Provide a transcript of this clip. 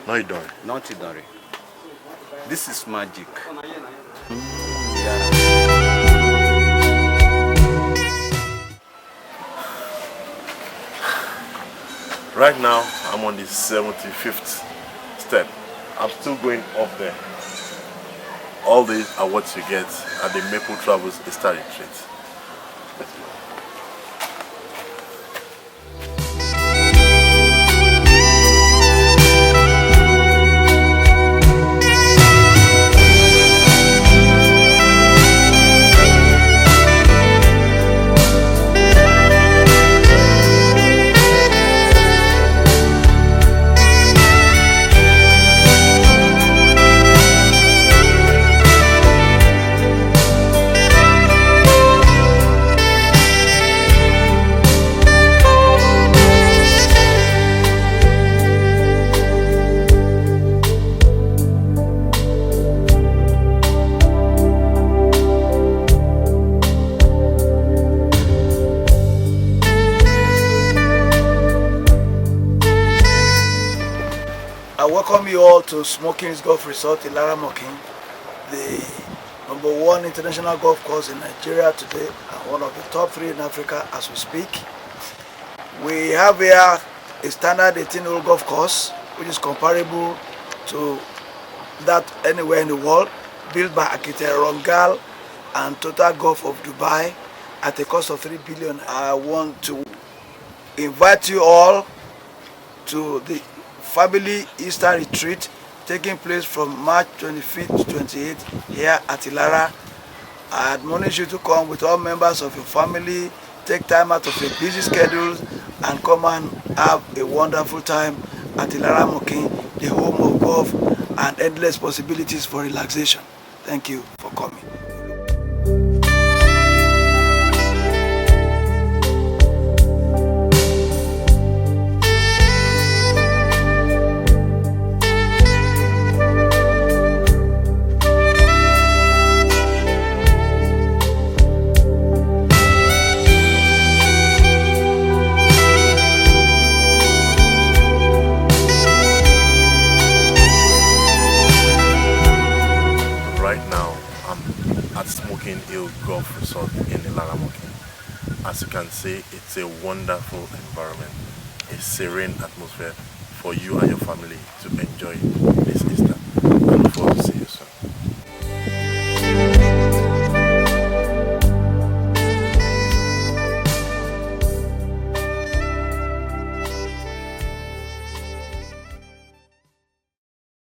No Idori. Not Idori. This is magic. Right now, I'm on the 75th step. I'm still going up there. All these are what you get at the Maple Travels Easter Retreat. Let's go. I welcome you all to Smoking's Golf Resort in Laramokin, the #1 international golf course in Nigeria today and one of the top 3 in Africa as we speak. We have here a standard 18-hole golf course which is comparable to that anywhere in the world, built by architect Rongal and Total Golf of Dubai at a cost of 3 billion. I want to invite you all to the family Easter retreat taking place from March 25th to 28th here at Ilara. I admonish you to come with all members of your family, take time out of your busy schedules and come and have a wonderful time at Ilara Mokin, the home of golf and endless possibilities for relaxation. Thank you for coming. Right now, I'm at Smoking Hill Golf Resort in Laramokin. As you can see, it's a wonderful environment, a serene atmosphere for you and your family to enjoy.